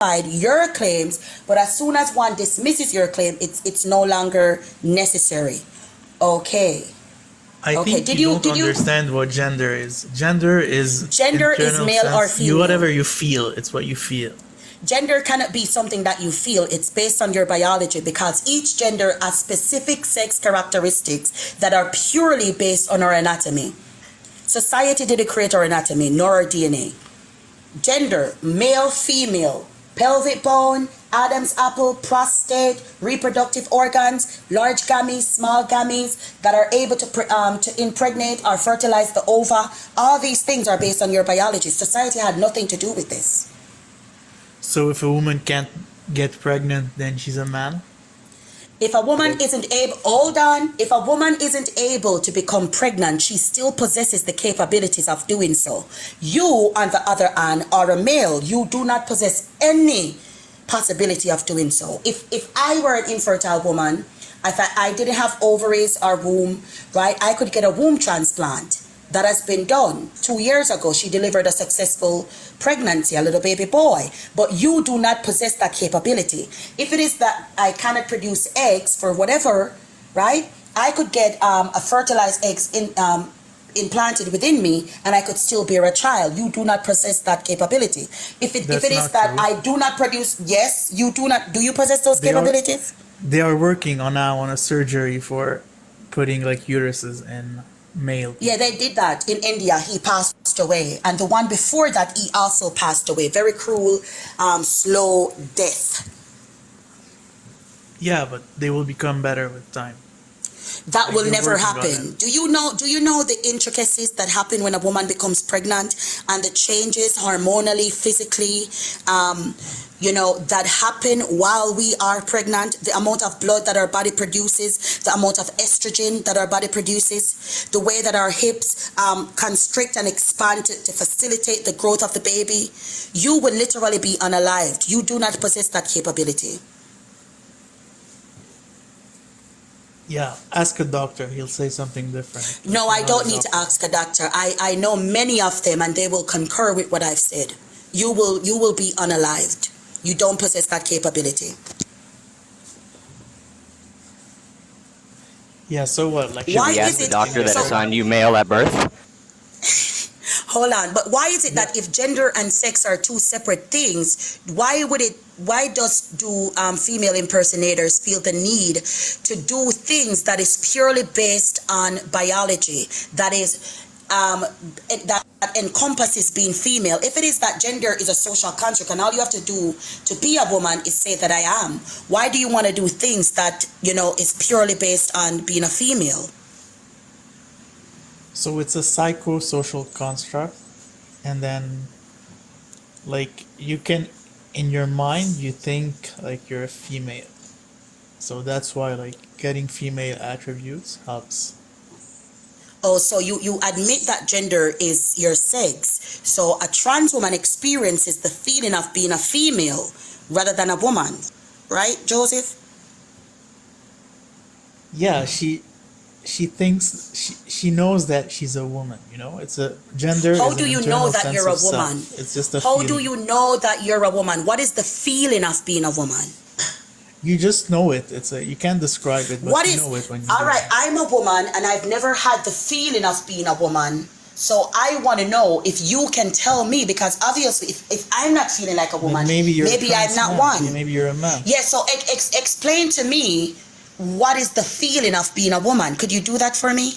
your claims, but as soon as one dismisses your claim, it's no longer necessary. Okay. I Okay. think you don't understand what gender is. Gender is Gender is internal male or sense. female. Whatever you feel, it's what you feel. Gender cannot be something that you feel. It's based on your biology, because each gender has specific sex characteristics that are purely based on our anatomy. Society didn't create our anatomy nor our DNA. Gender, male, female, pelvic bone, Adam's apple, prostate, reproductive organs, large gametes, small gametes that are able to impregnate or fertilize the ova. All these things are based on your biology. Society had nothing to do with this. So if a woman can't get pregnant, then she's a man? If a woman isn't able, hold on, if a woman isn't able to become pregnant, she still possesses the capabilities of doing so. You, on the other hand, are a male. You do not possess any possibility of doing so. If I were an infertile woman, if I didn't have ovaries or womb, right, I could get a womb transplant. That has been done. 2 years ago, she delivered a successful pregnancy, a little baby boy. But you do not possess that capability. If it is that I cannot produce eggs for whatever, right? I could get a fertilized eggs implanted within me, and I could still bear a child. You do not possess that capability. If it is that true. I do not produce, yes, you do not. Do you possess those capabilities? They are working now on a surgery for putting like uteruses in male. Yeah, they did that in India. He passed away, and the one before that, he also passed away. Very cruel, slow death. Yeah, but they will become better with time. That will never happen. Do you know the intricacies that happen when a woman becomes pregnant, and the changes hormonally, physically, that happen while we are pregnant? The amount of blood that our body produces, the amount of estrogen that our body produces, the way that our hips constrict and expand to facilitate the growth of the baby. You will literally be unalived. You do not possess that capability. Yeah, ask a doctor. He'll say something different. No, I don't need to ask a doctor. I know many of them, and they will concur with what I've said. You will be unalived. You don't possess that capability. Yeah, so what? Like, should we ask the doctor that assigned you male at birth? Hold on, but why is it that if gender and sex are two separate things, why do female impersonators feel the need to do things that is purely based on biology, that is that encompasses being female? If it is that gender is a social construct and all you have to do to be a woman is say that I am, why do you want to do things that is purely based on being a female? So it's a psychosocial construct, and then like you can, in your mind, you think like you're a female. So that's why like getting female attributes helps. Oh, so you admit that gender is your sex. So a trans woman experiences the feeling of being a female rather than a woman, right, Joseph? Yeah, she thinks she knows that she's a woman. It's a gender. How do you know that you're a woman? It's just a How feeling. do you know that you're a woman? What is the feeling of being a woman? You just know it. You can't describe it, but you know it when you all right, I'm a woman and I've never had the feeling of being a woman. So I want to know if you can tell me, because obviously if I'm not feeling like a woman, maybe I'm not one. Maybe you're a man. Yeah, so explain to me, what is the feeling of being a woman? Could you do that for me?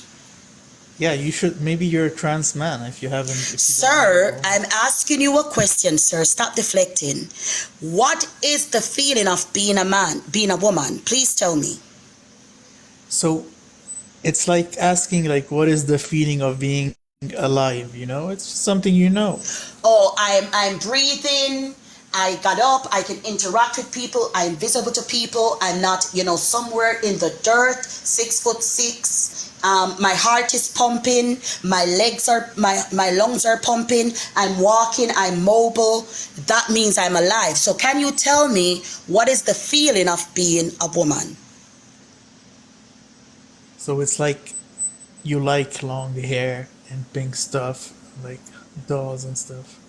Yeah, you should. Maybe you're a trans man if you haven't. Sir, I'm asking you a question, sir. Stop deflecting. What is the feeling of being a man, being a woman? Please tell me. So, it's like asking, like, what is the feeling of being alive? It's just something you know. Oh, I'm breathing. I got up. I can interact with people. I'm visible to people. I'm not, somewhere in the dirt, 6'6". My heart is pumping. My lungs are pumping. I'm walking. I'm mobile. That means I'm alive. So can you tell me, what is the feeling of being a woman? So it's like you like long hair and pink stuff, like dolls and stuff.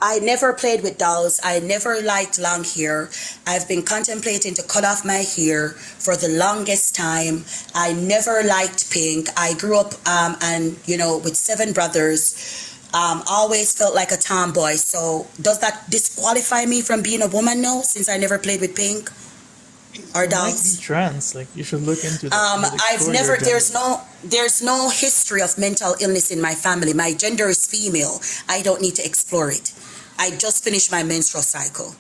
I never played with dolls. I never liked long hair. I've been contemplating to cut off my hair for the longest time. I never liked pink. I grew up and with 7 brothers. Always felt like a tomboy. So does that disqualify me from being a woman now, since I never played with pink or You might dolls? be trans. Like you should look into that. You should I've explore never. your gender. There's no history of mental illness in my family. My gender is female. I don't need to explore it. I just finished my menstrual cycle.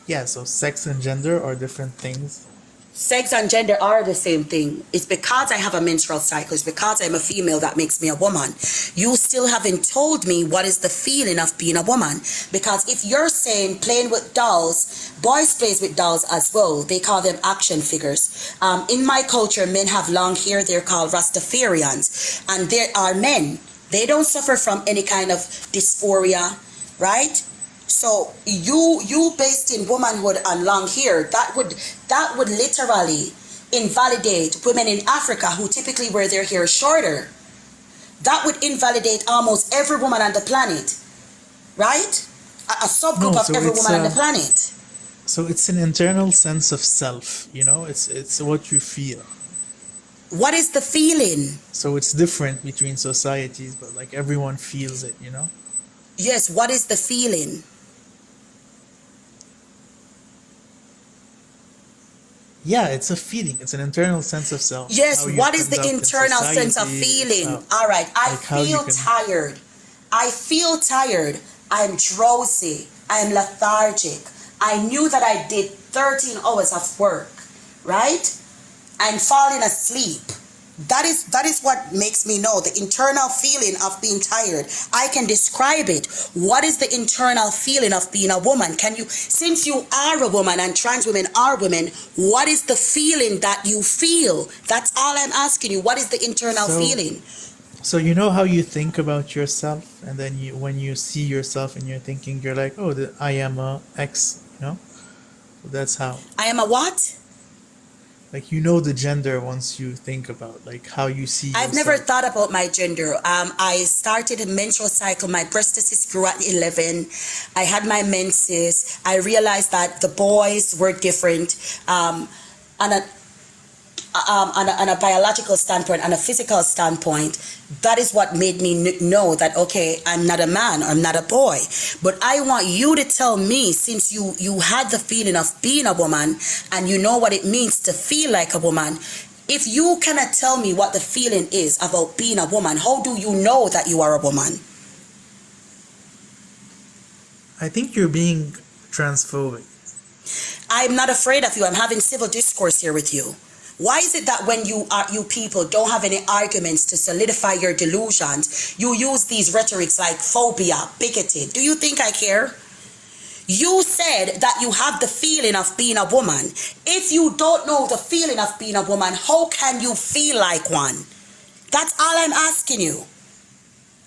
Yeah, so sex and gender are different things. Sex and gender are the same thing. It's because I have a menstrual cycle. It's because I'm a female that makes me a woman. You still haven't told me what is the feeling of being a woman. Because if you're saying playing with dolls, boys plays with dolls as well. They call them action figures. In my culture, men have long hair. They're called Rastafarians. And there are men. They don't suffer from any kind of dysphoria, right? So you based in womanhood and long hair, that would literally invalidate women in Africa who typically wear their hair shorter. That would invalidate almost every woman on the planet, right? A subgroup No, of so every it's woman on the planet. so it's an internal sense of self. It's what you feel. What is the feeling? So it's different between societies, but like everyone feels it. Yes, what is the feeling? Yeah, it's a feeling. It's an internal sense of self. Yes, How you what is the conduct in internal sense of society, feeling? how- All right, I like how you feel can- tired. I feel tired. I'm drowsy. I'm lethargic. I knew that I did 13 hours of work, right? I'm falling asleep. That is what makes me know the internal feeling of being tired. I can describe it. What is the internal feeling of being a woman? Since you are a woman and trans women are women, what is the feeling that you feel? That's all I'm asking you. What is the internal So- feeling? So you know how you think about yourself, and then when you see yourself and you're thinking, you're like, oh, I am a X. That's how. I am a what? Like the gender once you think about like how you see yourself. I've never thought about my gender. I started a menstrual cycle. My breastises grew at 11. I had my menses. I realized that the boys were different on a biological standpoint, on a physical standpoint. That is what made me know that, okay, I'm not a man, I'm not a boy. But I want you to tell me, since you had the feeling of being a woman and you know what it means to feel like a woman, if you cannot tell me what the feeling is about being a woman, how do you know that you are a woman? I think you're being transphobic. I'm not afraid of you. I'm having civil discourse here with you. Why is it that when you people don't have any arguments to solidify your delusions, you use these rhetorics like phobia, bigoted? Do you think I care? You said that you have the feeling of being a woman. If you don't know the feeling of being a woman, how can you feel like one? That's all I'm asking you.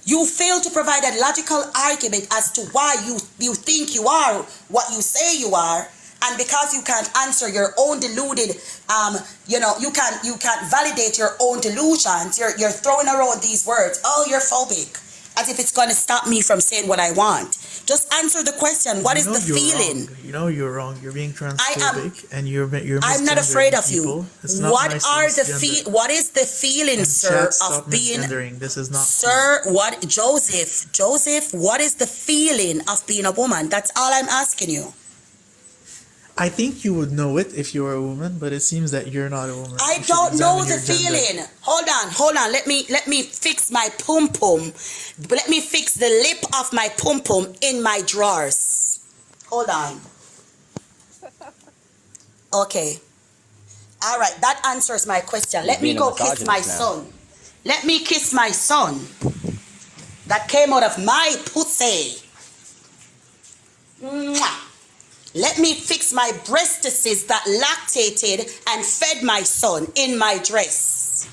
You fail to provide a logical argument as to why you think you are what you say you are. And because you can't answer your own deluded, you can't validate your own delusions. You're throwing around these words. Oh, you're phobic, as if it's going to stop me from saying what I want. Just answer the question. What is the feeling? Wrong. You're wrong. You're being transphobic, and you're I'm not afraid of people. you. It's not What nice to are the misgender. What is the feeling, And sir, chat, stop of being? misgendering. This is not. Sir, Joseph, what is the feeling of being a woman? That's all I'm asking you. I think you would know it if you were a woman, but it seems that you're not a woman. I You should don't know examine the your gender. feeling. Hold on. Let me fix my pum pum. Let me fix the lip of my pum pum in my drawers. Hold on. Okay. All right, that answers my question. Let me being a go kiss my misogynist now. son. Let me kiss my son. That came out of my pussy. Mwah. Let me fix my breastises that lactated and fed my son in my dress.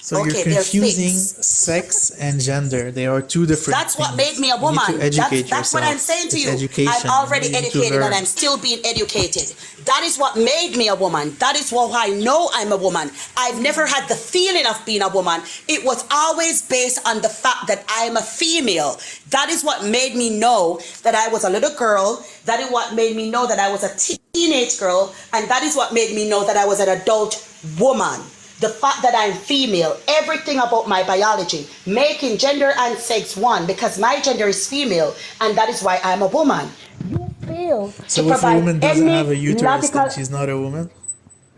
So you're Okay, they're confusing fixed. sex and gender. They are two different That's what things. made me a You need woman. to educate That's what yourself. I'm saying to It's you. education. I'm already You need to educated and learn. I'm still being educated. That is what made me a woman. That is why I know I'm a woman. I've never had the feeling of being a woman. It was always based on the fact that I am a female. That is what made me know that I was a little girl. That is what made me know that I was a teenage girl. And that is what made me know that I was an adult woman. The fact that I'm female, everything about my biology, making gender and sex one, because my gender is female, and that is why I'm a woman. You fail So to if a provide woman doesn't any have a uterus, logical. then she's not a woman?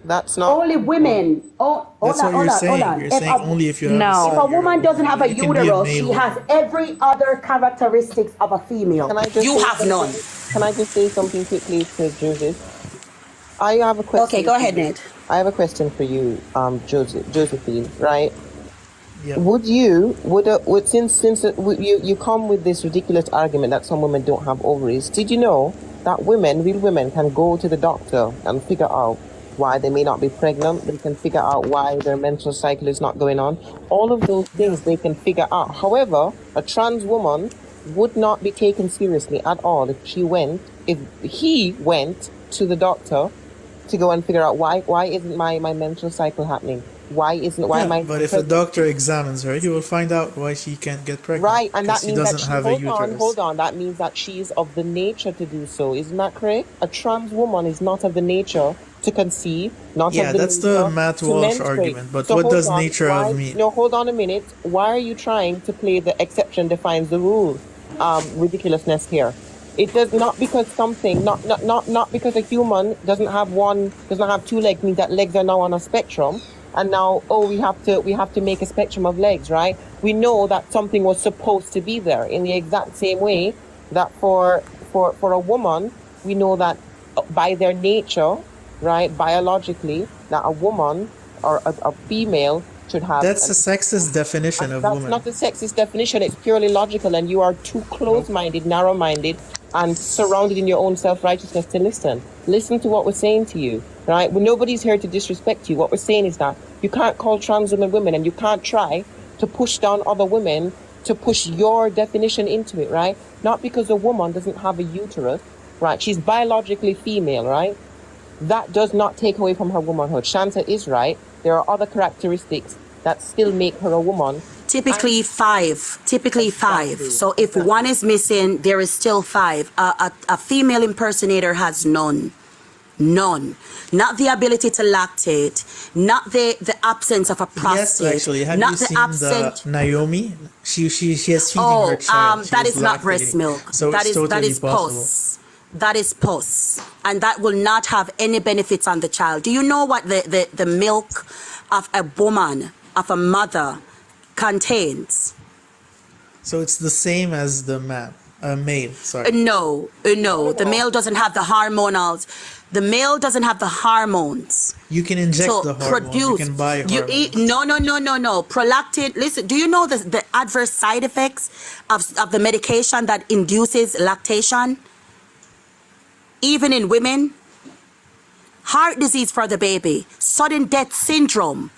That's not. Only women. Oh, That's what you're saying. You're saying only if you have No. a If son, a you're woman doesn't have a You can be a uterus, male she has every other characteristics of a female. Can I just You say have none. something? Can I just say something quickly to Joseph? I have a question. Okay, go ahead, Ned. I have a question for you, Josephine. Right? Yeah. You come with this ridiculous argument that some women don't have ovaries? Did you know that real women, can go to the doctor and figure out why they may not be pregnant? They can figure out why their menstrual cycle is not going on. All of those things they can figure out. However, a trans woman would not be taken seriously at all if he went to the doctor to go and figure out why isn't my menstrual cycle happening? Why am I But if a doctor examines her, he will find out why she can't get pregnant. right? And that because she means that doesn't she have a uterus. hold on. That means that she's of the nature to do so. Isn't that correct? A trans woman is not of the nature to conceive, not Yeah, of the that's nature the Matt to Walsh menstruate. argument. But So what hold does on, nature why- of mean? No, hold on a minute. Why are you trying to play the exception defines the rule? Ridiculousness here. It does not because something, not because a human doesn't have two legs, means that legs are now on a spectrum. And now, we have to make a spectrum of legs, right? We know that something was supposed to be there in the exact same way that for a woman, we know that by their nature, right, biologically, that a woman or a female should have. That's a sexist definition of That's woman. not the sexist definition. It's purely logical, and you are too close-minded, narrow-minded, and surrounded in your own self-righteousness to listen. Listen to what we're saying to you, right? Well, nobody's here to disrespect you. What we're saying is that you can't call trans women women, and you can't try to push down other women to push your definition into it, right? Not because a woman doesn't have a uterus, right? She's biologically female, right? That does not take away from her womanhood. Shanta is right. There are other characteristics that still make her a woman. Typically five. So if one is missing, there is still five. A female impersonator has none. Not the ability to lactate, not the absence of a prostate. Yes, actually. Have not you the seen absence. the Naomi? She is feeding her child. She That is is not breast lactating. milk. So that it's is totally possible. pus. That is pus, and that will not have any benefits on the child. Do you know what the milk of a woman, of a mother, contains? So it's the same as the male. Sorry. No. The male doesn't have the hormonals. The male doesn't have the hormones. You can inject So the hormones. You can buy hormones. No. Prolactin. Listen, do you know the adverse side effects of the medication that induces lactation? Even in women, heart disease for the baby, sudden death syndrome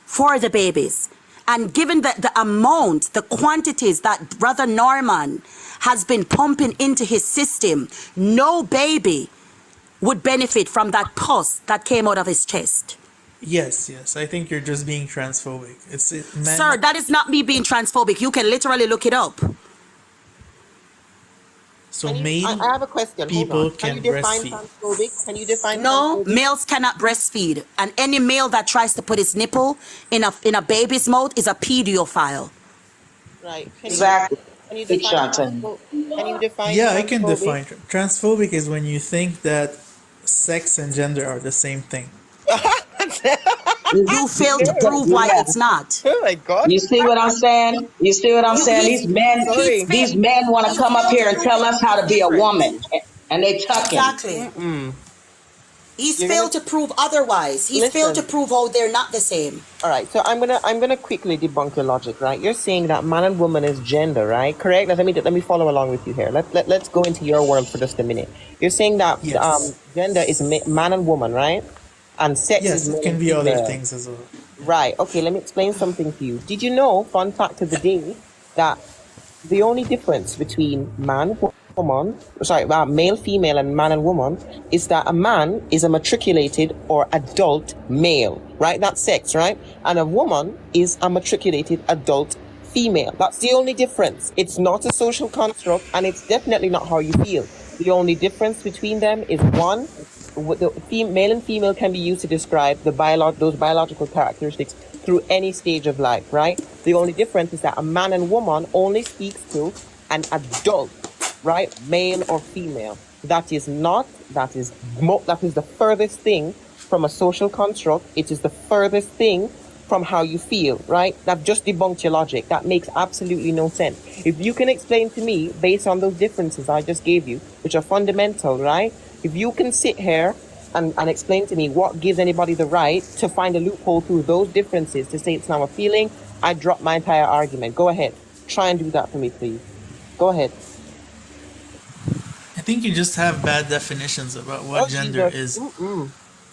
for the babies. And given the amount, the quantities that Brother Norman has been pumping into his system, no baby would benefit from that pus that came out of his chest. Yes. I think you're just being transphobic. Sir, that is not me being transphobic. You can literally look it up. So I male have a question. people Hold on. can you define breastfeed. transphobic? Can you define No, transphobic? males cannot breastfeed. And any male that tries to put his nipple in a baby's mouth is a pedophile. Right. Exactly. Can you Big define shots in. Can you define Yeah, I can transphobic? define. Transphobic is when you think that sex and gender are the same thing. You fail to prove why it's not. Oh my God. You see what I'm saying? You see what I'm saying? Sorry. These men want to come up here and tell us how to be a woman, and they tucking. Exactly. He's failed to prove otherwise. He's failed to Listen. prove how they're not the same. All right, so I'm gonna quickly debunk your logic, right? You're saying that man and woman is gender, right? Correct. Let me follow along with you here. Let's go into your world for just a minute. You're saying that Yes. gender is man and woman, right? and sex Yes, is it male can and be other female. things as well. Right. Okay, let me explain something to you. Did you know, fun fact of the day, that the only difference between male, female, and man and woman is that a man is a matriculated or adult male, right? That's sex, right? And a woman is a matriculated adult female. That's the only difference. It's not a social construct, and it's definitely not how you feel. The only difference between them is one, male and female can be used to describe those biological characteristics through any stage of life, right? The only difference is that a man and woman only speaks to an adult, right? Male or female. That is the furthest thing from a social construct. It is the furthest thing from how you feel, right? That just debunked your logic. That makes absolutely no sense. If you can explain to me, based on those differences I just gave you, which are fundamental, right? If you can sit here and explain to me what gives anybody the right to find a loophole through those differences to say it's not a feeling, I drop my entire argument. Go ahead. Try and do that for me, please. Go ahead. I think you just have bad definitions about what gender Jesus. is.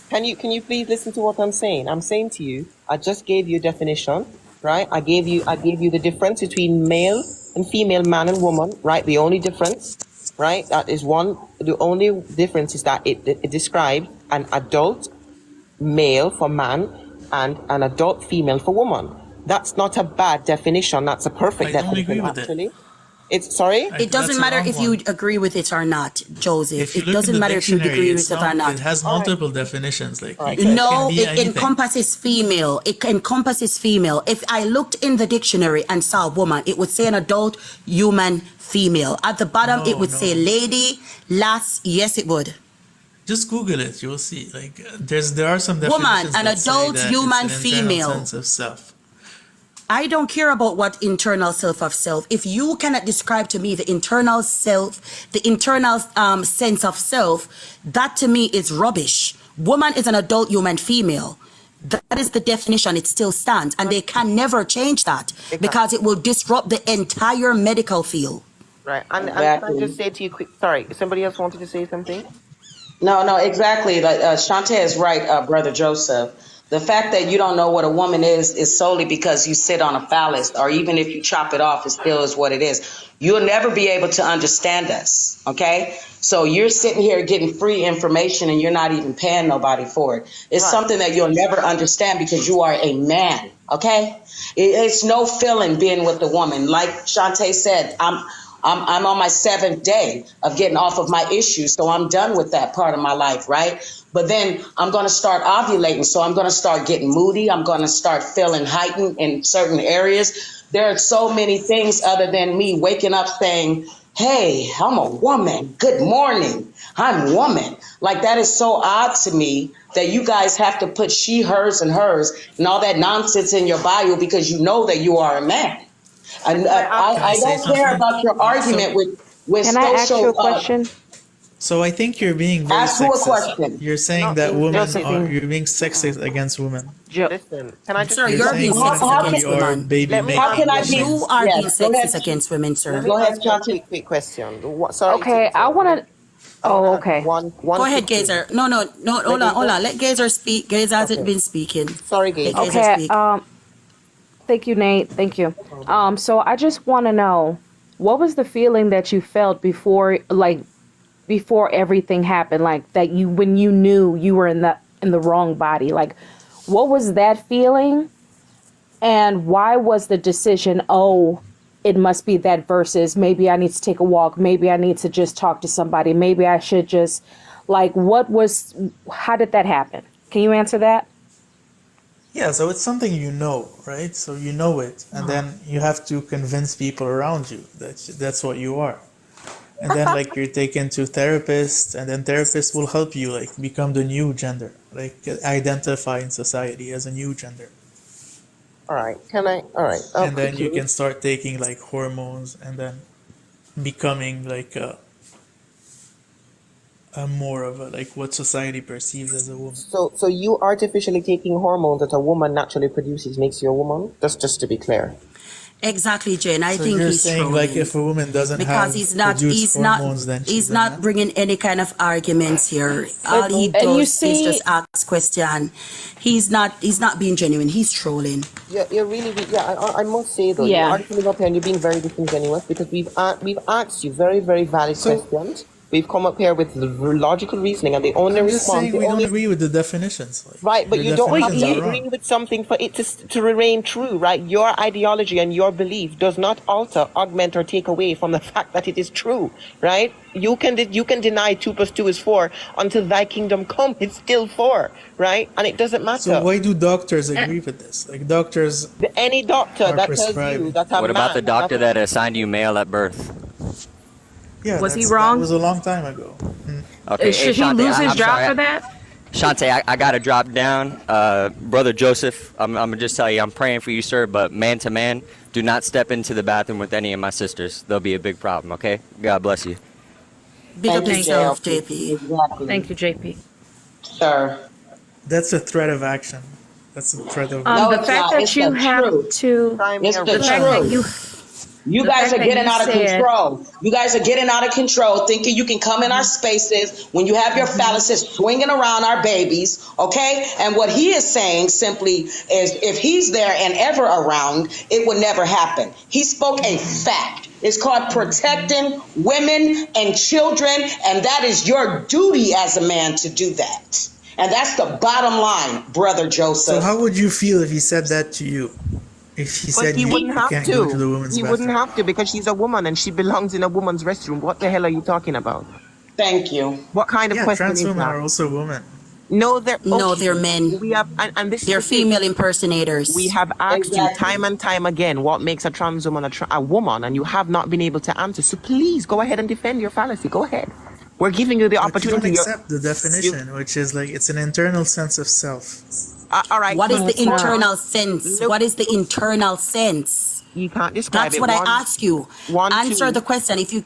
Can you please listen to what I'm saying? I'm saying to you, I just gave you a definition, right? I gave you the difference between male and female, man and woman, right? The only difference, right? That is one. The only difference is that it describes an adult male for man and an adult female for woman. That's not a bad definition. That's a perfect I don't definition, agree with it. actually. It's sorry. It doesn't That's a matter wrong if you one. agree with it or not, Joseph. If you It look doesn't in the matter if you dictionary, agree with it or it not. has multiple definitions. Like Alright. it can No, be it anything. encompasses female. It encompasses female. If I looked in the dictionary and saw a woman, it would say an adult human female. At the bottom, it would say lady, lass. Yes, it would. Just Google it, you will see. Like there are some Woman, definitions an that say adult that human it's an internal female. sense of self. I don't care about what internal self of self. If you cannot describe to me the internal self, the internal sense of self, that to me is rubbish. Woman is an adult human female. That is the definition. It still stands, and they can never change that because it will disrupt the entire medical field. Right. And can I Exactly. just say to you quick? Sorry, somebody else wanted to say something. No, exactly. Like Shantae is right, Brother Joseph. The fact that you don't know what a woman is solely because you sit on a phallus, or even if you chop it off, it still is what it is. You'll never be able to understand us, okay? So you're sitting here getting free information and you're not even paying nobody for it. It's Right. something that you'll never understand because you are a man, okay? It's no feeling being with a woman. Like Shantae said, I'm on my 7th day of getting off of my issues, so I'm done with that part of my life, right? But then I'm going to start ovulating, so I'm going to start getting moody. I'm going to start feeling heightened in certain areas. There are so many things other than me waking up saying, hey, I'm a woman. Good morning. I'm woman. Like, that is so odd to me that you guys have to put she, hers, and hers and all that nonsense in your bio because you know that you are a man. And I say don't care something? about your argument with Can I ask you a social. question? So I think you're being very Ask who a sexist. question. You're saying No, that women Josephine. are you're being sexist against women. Listen, can I just Sir, say you're saying being How- sexist how against we are women. baby Let me- making How can I be- women. You are Yes, being go ahead. sexist against women, sir. Go ahead, ask you a Shanti. quick question. Sorry. Okay, I want to. Oh, okay. One Go ahead, quick thing. Gazer. No, hold on. Let Gazer speak. Gazer hasn't Okay. been speaking. Sorry, Gazer. Let Gazer Okay. speak. Thank you, Nate. Thank you. So I just want to know, what was the feeling that you felt before everything happened? Like that when you knew you were in the wrong body. Like, what was that feeling? And why was the decision, oh, it must be that versus maybe I need to take a walk. Maybe I need to just talk to somebody. Maybe I should just, like, how did that happen? Can you answer that? Yeah, so it's something you know, right? So you know it, and then you have to convince people around you that that's what you are. And then like you're taken to therapists, and then therapists will help you like become the new gender, like identify in society as a new gender. All right. Can I? All right. And then you can start taking like hormones and then becoming like a more of a like what society perceives as a woman. So you artificially taking hormones that a woman naturally produces makes you a woman? Just to be clear. Exactly, Jen. I So think you're he's saying trolling. like if a woman doesn't Because have he's not produced hormones, then she's he's a not man? bringing any kind of arguments here. All he And you does is see- just ask question. He's not being genuine. He's trolling. You're really, I must say though, Yeah. you're arguing up here and you're being very disingenuous because we've asked you very, very valid So- questions. We've come up here with logical reasoning, and the only I'm just response, saying the we don't only agree with the definitions. Like, right, but your you don't have definitions to are agree wrong. with something for it to remain true, right? Your ideology and your belief does not alter, augment, or take away from the fact that it is true, right? You can deny 2 + 2 is 4 until thy kingdom come. It's still 4, right? And it doesn't matter. So why do doctors agree with this? Like doctors, Any doctor Are that tells you prescribing. that a What about the man- doctor that assigned you male at birth? yeah, Was he that wrong? was a long time ago. Okay, Should he Shante, lose his I'm job sorry. for that? Shante, I gotta drop down. Brother Joseph, I'm gonna just tell you, I'm praying for you, sir, but man to man, do not step into the bathroom with any of my sisters. There'll be a big problem, okay? God bless you. Big up Thank you, yourself, JLP. JP. Exactly. Thank you, JP. Sir. That's a threat of action. That's a threat of. No, The it's fact not. that It's you the have truth. to, Time It's here the the with fact us. that truth. you, You The guys fact are that getting you out of said- control. You guys are getting out of control, thinking you can come in our spaces when you have your phalluses swinging around our babies, okay? And what he is saying simply is if he's there and ever around, it would never happen. He spoke a fact. It's called protecting women and children, and that is your duty as a man to do that. And that's the bottom line, Brother Joseph. So how would you feel if he said that to you? If he But said he you wouldn't have can't go to the to. women's He bathroom? wouldn't have to because she's a woman and she belongs in a woman's restroom. What the hell are you talking about? Thank you. What kind of Yeah, question trans is women that? are also women. No, they're No, okay. they're men. We have, and this is They're the thing. female impersonators. We have asked you Exactly. time and time again what makes a trans woman a woman, and you have not been able to answer. So please go ahead and defend your fallacy. Go ahead. We're giving you the But you opportunity. don't You're- accept the definition, which is like it's an internal sense of self. all right. What is the it's not. internal sense? Look- What is the internal sense? You can't describe That's it. what One- I ask you. one, Answer two. the question. If you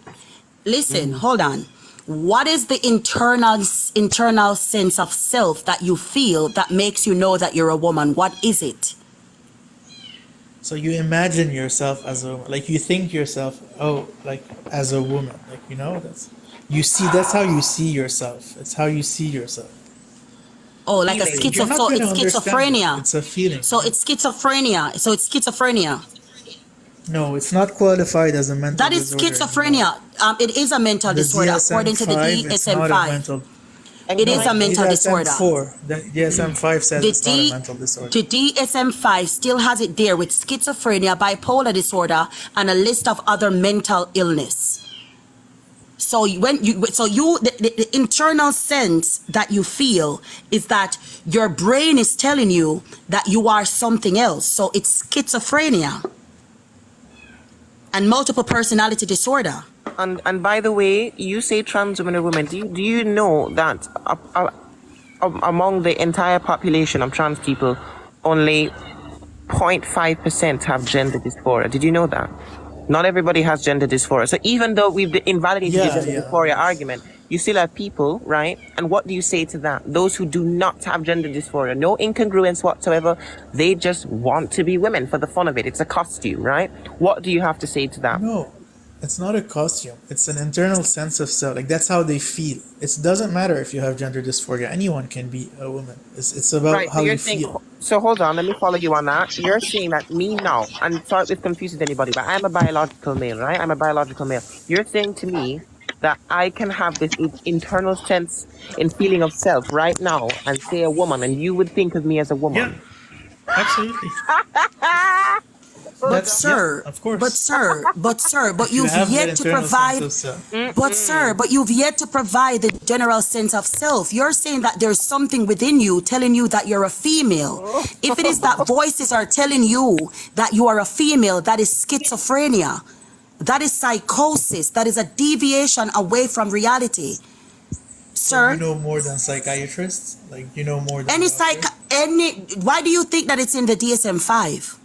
listen, hold on. What is the internal sense of self that you feel that makes you know that you're a woman? What is it? So you imagine yourself as a like you think yourself like as a woman, like that's how you see yourself. It's how you see yourself. Oh, like a Feeling. You're not so gonna it's understand schizophrenia. it. It's a feeling. So it's schizophrenia. So it's schizophrenia. No, it's not qualified as a mental That is disorder. schizophrenia. It is a mental The disorder according to the DSM-5, it's not a DSM-5. mental. It is a mental disorder. DSM-4, the DSM-5 says The it's not a mental disorder. The DSM-5 still has it there with schizophrenia, bipolar disorder, and a list of other mental illness. So the internal sense that you feel is that your brain is telling you that you are something else. So it's schizophrenia and multiple personality disorder. And by the way, you say trans women are women. Do you know that among the entire population of trans people, only 0.5% have gender dysphoria? Did you know that? Not everybody has gender dysphoria. So even though we've invalidated the gender dysphoria argument, you still have people, right? And what do you say to that? Those who do not have gender dysphoria, no incongruence whatsoever, they just want to be women for the fun of it. It's a costume, right? What do you have to say to that? No, it's not a costume. It's an internal sense of self. Like that's how they feel. It doesn't matter if you have gender dysphoria. Anyone can be a woman. It's about Right, how so you're you saying, feel. so hold on, let me follow you on that. You're saying that me now, and sorry if it confuses anybody, but I'm a biological male, right? I'm a biological male. You're saying to me that I can have this internal sense and feeling of self right now and say a woman, and you would think of me as a woman. Yeah, absolutely. But sir, yeah, of course. but You you've have that yet to internal provide. sense of self. But sir, but you've yet to provide the general sense of self. You're saying that there's something within you telling you that you're a female. If it is that voices are telling you that you are a female, that is schizophrenia. That is psychosis. That is a deviation away from reality. Sir, You know more than psychiatrists. Like you know more than any doctors. why do you think that it's in the DSM-5?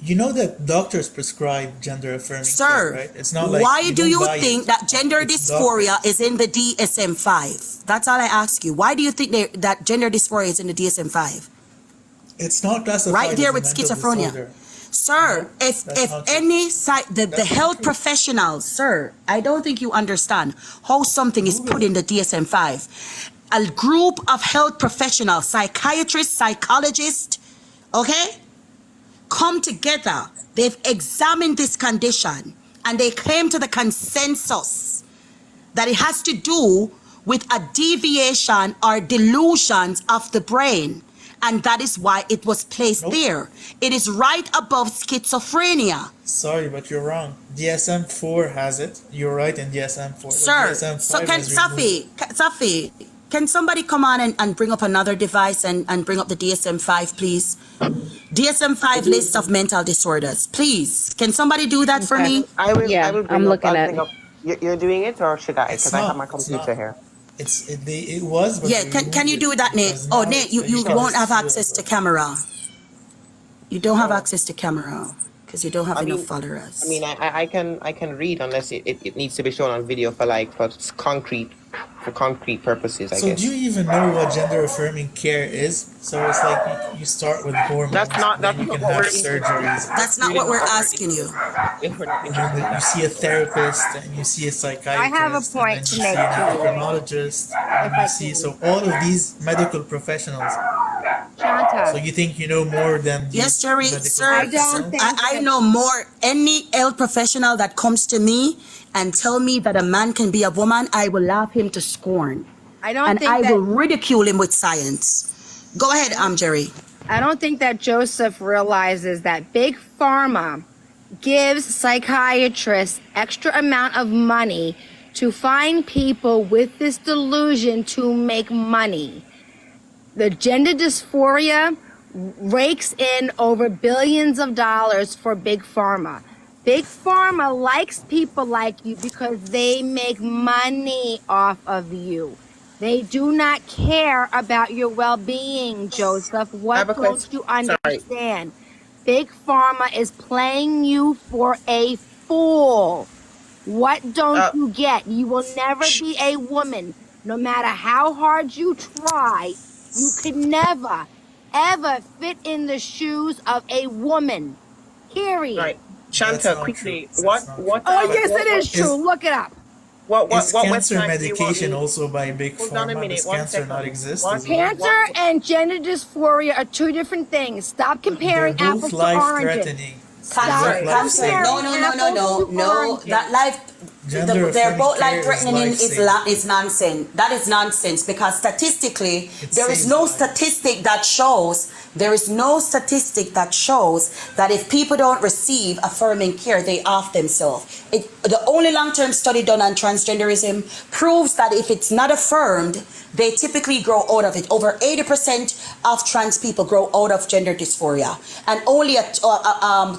You know that doctors prescribe gender affirming care, Sir, right? It's not like why do don't you buy it. think that gender It's dysphoria doctors. is in the DSM-5? That's all I ask you. Why do you think that gender dysphoria is in the DSM-5? It's not classified Right there as a with mental schizophrenia. disorder. Sir, if That's not true. any site the That's not health true. professionals, sir, I don't think you understand how something is put in the DSM-5. A group of health professionals, psychiatrists, psychologists, okay, come together. They've examined this condition and they came to the consensus that it has to do with a deviation or delusions of the brain. And that is why it was placed Nope. there. It is right above schizophrenia. Sorry, but you're wrong. DSM-4 has it. You're right in DSM-4. but Sir, DSM-5 so can is removed. Safi, can somebody come on and bring up another device and bring up the DSM-5, please? DSM-5 list of mental disorders. Please, can somebody do that for me? I will. Yeah, I will I'm bring up, looking I'll at bring it. up. You're doing it, or should I? It's Because I have not, my it's computer not. here. It was, but Yeah, they can you removed do it that, Nate? because Oh, now Nate, you it's won't have still- access to camera. You don't have access to camera because you don't have I enough mean- followers. I mean, I can read unless it needs to be shown on video for concrete purposes. I So guess. do you even know what gender affirming care is? So it's like you start with hormones, That's not- and then that's you not can what have we're into. surgeries. That's not what we're asking you. If we're not And then you see a therapist, and you see a psychiatrist, I have a point and to then you make see an too. endocrinologist, and If I you see can. so all of these medical professionals. So Shanta, you think you know more than these Yes, Jerry, medical sir. I don't professionals? think- I know more. Any health professional that comes to me and tell me that a man can be a woman, I will laugh him to scorn. I don't And think I that will ridicule him with science. Go ahead, Jerry. I don't think that Joseph realizes that Big Pharma gives psychiatrists extra amount of money to find people with this delusion to make money. The gender dysphoria rakes in over billions of dollars for Big Pharma. Big Pharma likes people like you because they make money off of you. They do not care about your well-being, Joseph. I have What a don't question. you Sorry. understand? Big Pharma is playing you for a fool. What don't you get? You will never be a woman. No matter how hard you try, you could never, ever fit in the shoes of a woman. Period. Right, That's Shanta, not quickly. true. What? That's not What? Oh, yes, it is Is- true. Look it up. What Is cancer website do you want medication me- also by Big Hold on a Pharma? minute, Does one cancer second. not exist? One- as well? Cancer and gender dysphoria are two different things. Stop They're comparing apples both to oranges. life-threatening. Stop Cancer, cancer. comparing No, no, no, no, no, apples to no. oranges. That life, Gender they're both affirming life care is threatening life-saving. is nonsense. That is nonsense because statistically, It there is saves no lives. statistic that shows. There is no statistic that shows that if people don't receive affirming care, they off themselves. The only long-term study done on transgenderism proves that if it's not affirmed, they typically grow out of it. Over 80% of trans people grow out of gender dysphoria, and only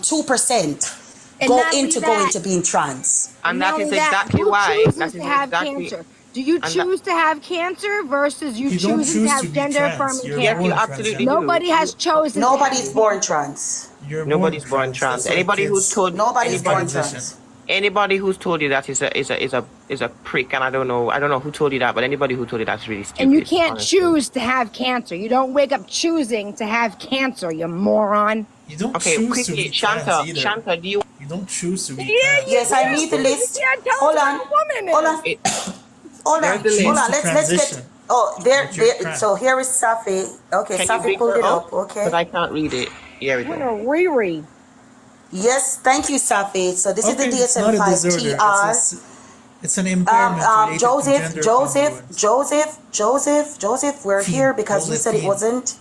2% And go not only into that- going to being trans. And Not that is only that, exactly who why. chooses That is to have exactly. cancer? Do you and that- choose to have cancer versus you You don't choosing choose to to have be gender trans. affirming You're Yes, care? you born absolutely transgender. do. Nobody has chosen. to Nobody's have born trans. You're Nobody's born That's trans. why Anybody kids- who's told Nobody's born anybody, trans. anybody who's told you that is a prick, and I don't know who told you that, but anybody who told you that's really stupid. And you can't honestly. choose to have cancer. You don't wake up choosing to have cancer, you moron. You don't Okay, choose to quickly, be trans Shanta, either. Shanta, do you? You don't choose to be Yeah, trans. Yes, I need the list. You can't tell Hold us on. what a woman is. Hold on. It, Hold on. There's the list. Hold on. To Let's get. transition. Oh, there. But you're There. trans. So here is Safi. Okay, can you Safi bring pulled her it up? up. Okay. Because I can't read it. Here we What go. a reread. Yes, thank you, Safi. So this Okay, is the it's not a DSM-5 disorder. TR. It's an impairment related to gender Joseph, we're Fee. here because you said it Fee. wasn't.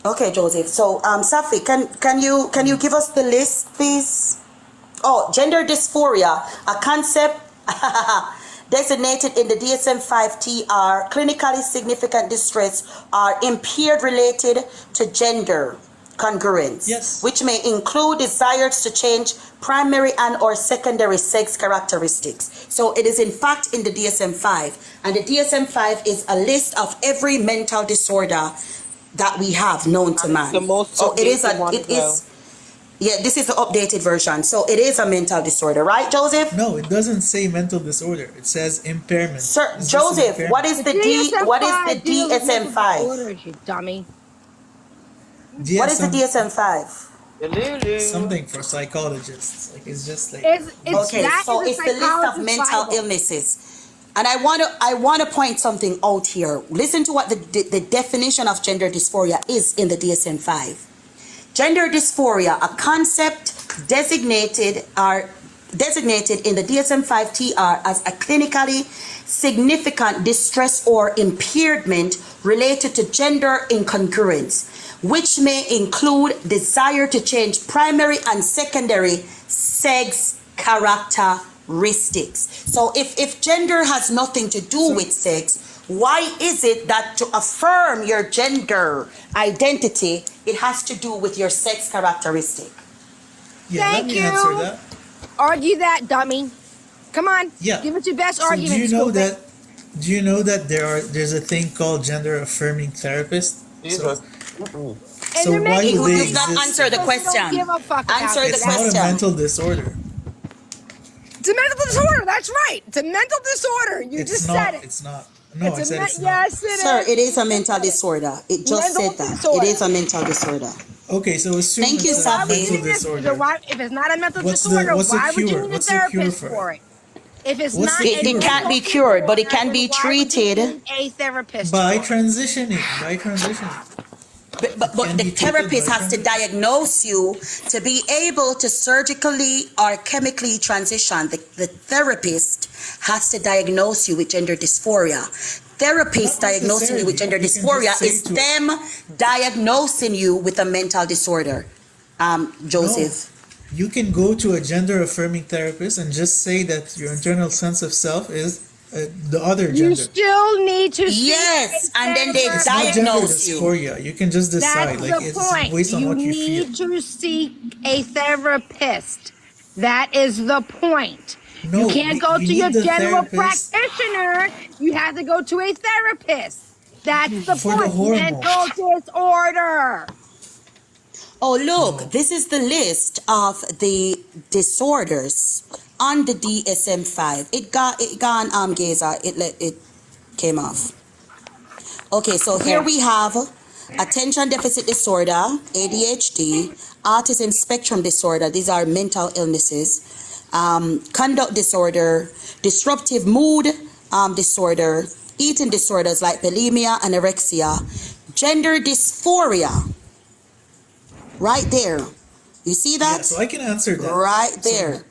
Okay, Joseph. So, Safi, can you give us the list, please? Oh, gender dysphoria, a concept designated in the DSM-5 TR, clinically significant distress or impaired related to gender congruence, Yes. which may include desires to change primary and or secondary sex characteristics. So it is in fact in the DSM-5, and the DSM-5 is a list of every mental disorder that we have known to man. the most so it is updated one it as well. is yeah, this is the updated version. So it is a mental disorder, right, Joseph? No, it doesn't say mental disorder. It says impairment. Sir, It's just an Joseph, impairment. what is the what is the deals with mental DSM-5? disorders, you dummy. What is the DSM DSM-5? something for psychologists. Like it's just like It's Okay, that so is a it's the list of psychologist's mental Bible. illnesses. And I want to point something out here. Listen to what the definition of gender dysphoria is in the DSM-5. Gender dysphoria, a concept designated in the DSM-5 TR as a clinically significant distress or impairment related to gender incongruence, which may include desire to change primary and secondary sex characteristics. So if gender has nothing to do with sex, why is it that to affirm your gender identity, it has to do with your sex characteristic? yeah. Thank Let me you. answer that. Argue that, dummy. Come on. Yeah. Give us your best So argument. do you know stupid. that? Do you know that there's a thing called gender affirming therapist? So, And so they're why making would they Does not exist? answer the because they don't question. give a fuck about Answer it. the It's not a question. mental disorder. It's a mental disorder. That's right. It's a mental disorder. You It's just not. said it. It's not. No, I It's a said men- it's not. yes, it is. Sir, it is a mental disorder. It just Mental said that. disorder. It is a mental disorder. Okay, so assume Thank you, it's a Why would Safi. you mental need a- disorder. why- if it's not a mental What's the- disorder, what's the why would you cure? need a What's the cure therapist for it? for it? If it's What's not the a cure? It can't be mental cured, but it disorder, can be then why would you treated. need a therapist By for it? transitioning. By transitioning. But can the be treated therapist by has to transition. diagnose you to be able to surgically or chemically transition. The therapist has to diagnose you with gender dysphoria. Therapist Not diagnosing you with gender necessarily. You can dysphoria just say is to- them diagnosing you with a mental disorder. Joseph. You can go to a gender affirming therapist and just say that your internal sense of self is the other You gender. still need to see Yes, a and then they It's therapist. not gender diagnose you. dysphoria. You can just decide. That's Like the it's point. based on You what you feel. need to seek a therapist. That is the point. No, you can't go we to your need the general therapist practitioner. You have to go to a therapist. That's the For the point. hormones. Mental disorder. Oh, look, this is the list of the disorders on the DSM-5. It gone, Gaza. It came off. Okay, so here we have attention deficit disorder, ADHD, autism spectrum disorder. These are mental illnesses. Conduct disorder, disruptive mood disorder, eating disorders like bulimia, anorexia, gender dysphoria. Right there. You see Yeah, that? so I can answer that. Right there.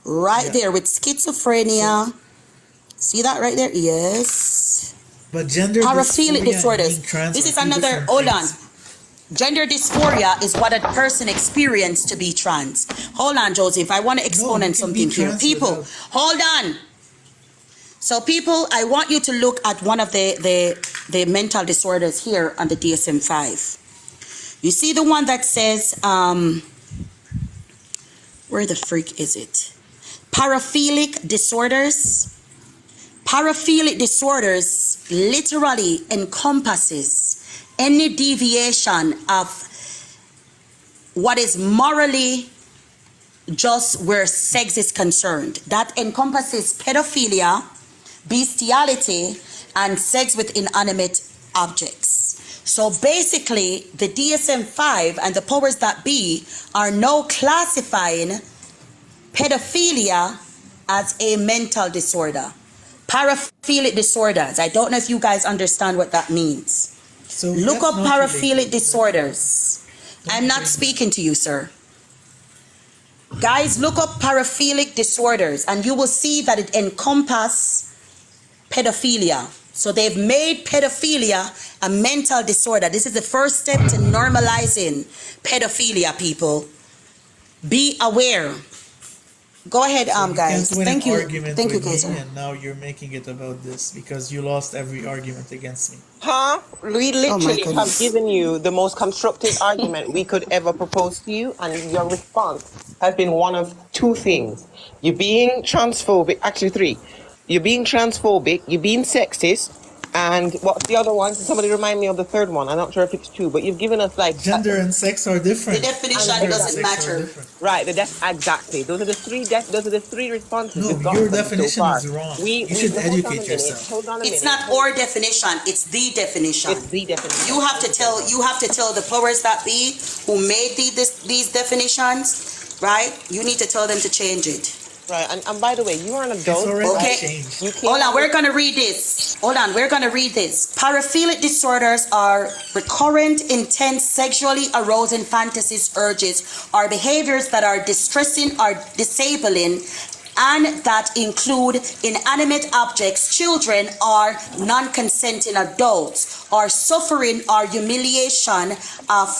Right Yeah. there with schizophrenia. See that right there? Yes. But gender Paraphilic dysphoria disorders. and being trans This are is two another, different hold on. things. Gender dysphoria is what a person experienced to be trans. Hold on, Joseph. I want to exponent you can be something here. trans People, without- hold on. So people, I want you to look at one of the mental disorders here on the DSM-5. You see the one that says, where the freak is it? Paraphilic disorders. Paraphilic disorders literally encompasses any deviation of what is morally just where sex is concerned. That encompasses pedophilia, bestiality, and sex with inanimate objects. So basically, the DSM-5 and the powers that be are now classifying pedophilia as a mental disorder. Paraphilic disorders. I don't know if you guys understand what that means. So Look that's up not paraphilic related. disorders. I'm not speaking to you, sir. Guys, look up paraphilic disorders and you will see that it encompasses pedophilia. So they've made pedophilia a mental disorder. This is the first step to normalizing pedophilia, people. Be aware. Go ahead, So guys. can't win Thank an you. argument Thank you, with me, Kaiser. and now you're making it about this because you lost every argument against me. Huh? We literally have goodness. given you the most constructive argument we could ever propose to you, and your response has been one of two things. You're being transphobic, actually three. You're being transphobic, you're being sexist, And what's the other one? Somebody remind me of the third one. I'm not sure if it's two, but you've given us like Gender and sex are different. The definition Gender and doesn't sex are matter. different. right. Exactly. Those are the three. Those are the three responses No, we've got your from you definition so far. is wrong. We You should hold on a educate minute, yourself. Hold on a It's minute. not our definition, it's the definition. It's the definition. You have to tell the powers that be who made these definitions, right? You need to tell them to change it. Right. And by the way, you are an It's adult. already Okay. changed. You can't. Hold on, we're gonna read this. Paraphilic disorders are recurrent, intense, sexually arousing fantasies, urges, or behaviors that are distressing or disabling, and that include inanimate objects, children, or non-consenting adults, or suffering or humiliation of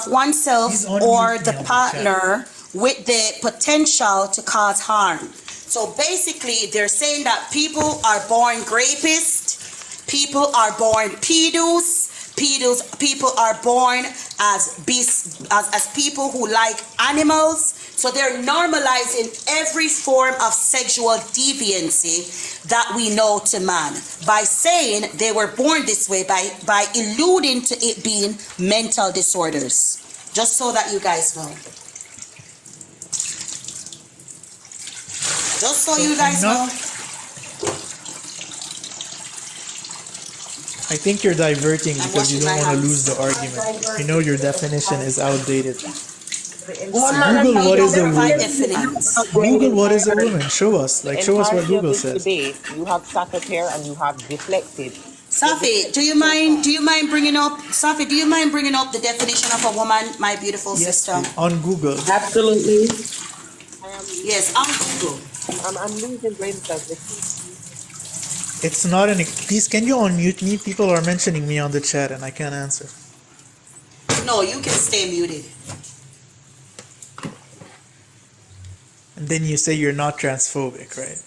oneself He's on or mute the now, partner with the potential to cause harm. So basically, they're saying that people are born rapists, people are born pedos, people are born as beasts, as people who like animals. So they're normalizing every form of sexual deviancy that we know to man by saying they were born this way, by alluding to it being mental disorders. Just so that you guys know. Just so you guys know. I think you're diverting I'm because you washing don't my want to hands. lose the argument. You know your definition is outdated. Google what is a woman. definitions. Google what is a woman. Show us. Like show us what Entirety of Google this says. debate, you have sat up here and you have deflected. Safi, do you mind bringing up the definition of a woman, my beautiful Yes, sister? on Google. Absolutely. Yes, on Google. I'm losing brain cells. It's not an. Please, can you unmute me? People are mentioning me on the chat and I can't answer. No, you can stay muted. And then you say you're not transphobic, right?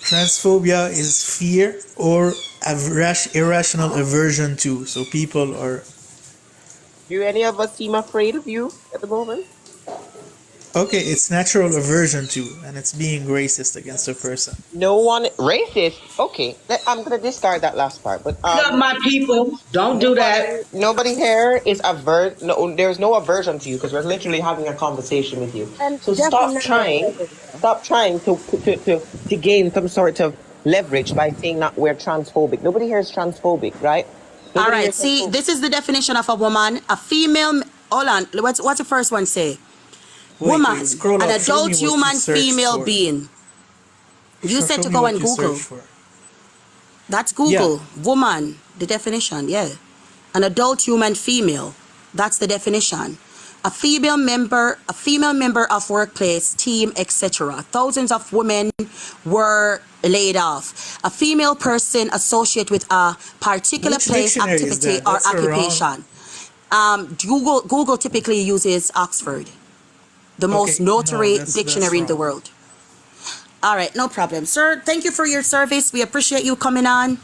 Transphobia is fear or irrational aversion to. So people are. Do any of us seem afraid of you at the moment? Okay, it's natural aversion to, and it's being racist against a person. No one racist. Okay, I'm gonna discard that last part. But Love my people. Don't do that. nobody here is No, there's no aversion to you because we're literally having a conversation with you. And So definitely stop trying to gain some sort of leverage by saying that we're transphobic. Nobody here is transphobic, right? All Nobody here right, is see, transphobic. this is the definition of a woman, a female. Hold on, what's the first one say? Woman, scroll an up, show me adult what you human searched female for. being. You said Show to me go what and you Google. searched for. That's Google. Woman, the definition, yeah. An adult human female. That's the definition. A female member of workplace, team, etc. Thousands of women were laid off. A female person associated with a particular Which place, dictionary is activity, that? or That's the wrong- occupation. Google typically uses Oxford, the most notary that's dictionary in the wrong. world. All right, no problem. Sir, thank you for your service. We appreciate you coming on.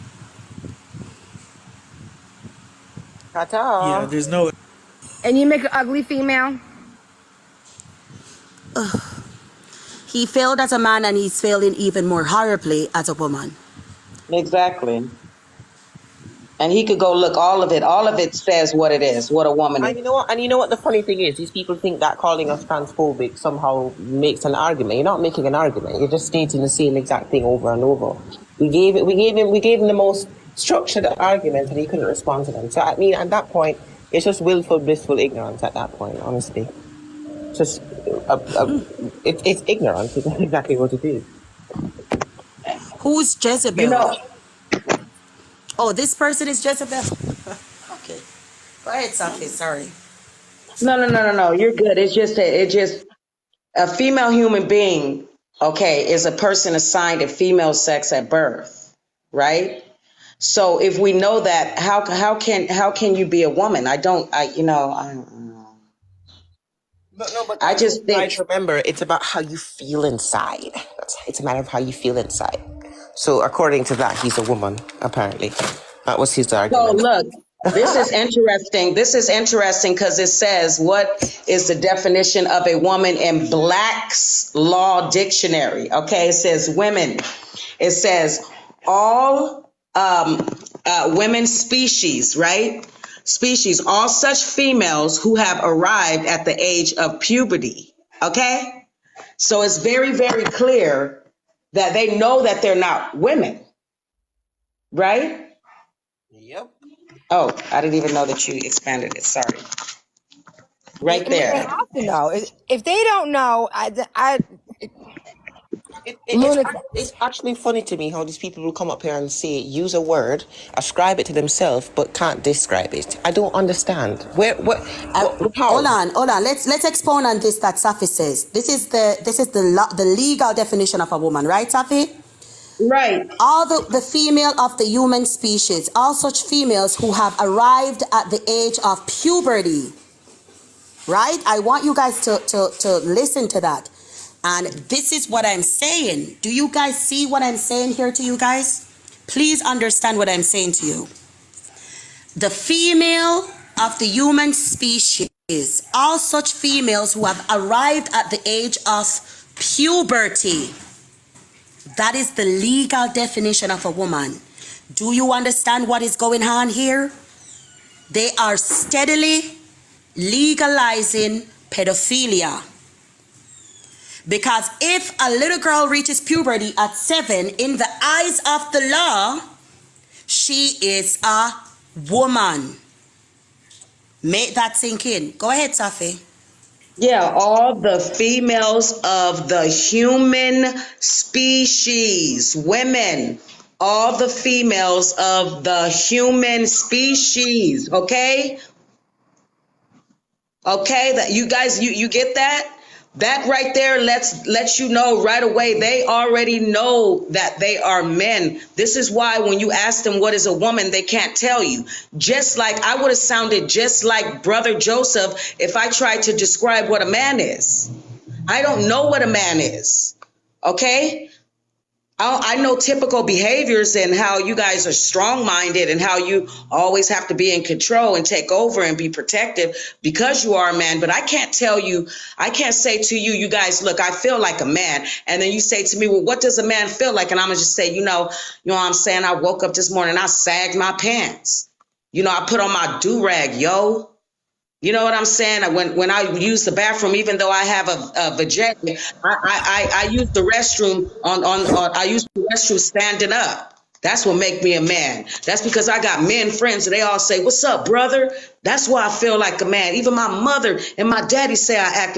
Ta-ta. Yeah, there's no. And you make an ugly female. He failed as a man and he's failing even more horribly as a woman. Exactly. And he could go look, all of it says what it is, what a woman And is. you know what the funny thing is? These people think that calling us transphobic somehow makes an argument. You're not making an argument. You're just stating the same exact thing over and over. We gave him the most structured argument and he couldn't respond to them. So I mean, at that point, it's just willful, blissful ignorance. At that point, honestly, just it's ignorance. It's exactly what it is. Who's Jezebel? You know, Oh, this person is Jezebel. Okay. Go ahead, Safi. Sorry. no. You're good. It's just a female human being, okay, is a person assigned a female sex at birth, right? So if we know that, how can you be a woman? I don't know. But I just try think, to remember, it's about how you feel inside. It's a matter of how you feel inside. So according to that, he's a woman, apparently. That was his so argument. look, this is interesting. This is interesting because it says, what is the definition of a woman in Black's Law Dictionary? Okay, it says women. It says all women species, right? Species, all such females who have arrived at the age of puberty. Okay? So it's very, very clear that they know that they're not women, right? Yep. Oh, I didn't even know that you expanded it. Sorry. Right I mean, they there. have to know. If they don't know, lunatic. It's actually funny to me how these people will come up here and say, use a word, ascribe it to themselves, but can't describe it. I don't understand. How? Hold on. Let's expound on this that Safi says. This is the legal definition of a woman, right, Safi? Right. All the female of the human species, all such females who have arrived at the age of puberty, right? I want you guys to listen to that. And this is what I'm saying. Do you guys see what I'm saying here to you guys? Please understand what I'm saying to you. The female of the human species, all such females who have arrived at the age of puberty. That is the legal definition of a woman. Do you understand what is going on here? They are steadily legalizing pedophilia. Because if a little girl reaches puberty at 7, in the eyes of the law, she is a woman. Make that sink in. Go ahead, Safi. Yeah, all the females of the human species, women, all the females of the human species, okay? Okay, that you guys, you get that? That right there lets you know right away they already know that they are men. This is why when you ask them what is a woman, they can't tell you. Just like I would have sounded just like Brother Joseph if I tried to describe what a man is. I don't know what a man is. Okay? I know typical behaviors and how you guys are strong-minded and how you always have to be in control and take over and be protective because you are a man. But I can't tell you, I can't say to you, you guys, look, I feel like a man. And then you say to me, well, what does a man feel like? And I'm going to just say, you know what I'm saying? I woke up this morning, I sagged my pants. I put on my do-rag, yo. You know what I'm saying? When I use the bathroom, even though I have a vagina, I use the restroom I use the restroom standing up. That's what make me a man. That's because I got men friends and they all say, "What's up, brother?" That's why I feel like a man. Even my mother and my daddy say I act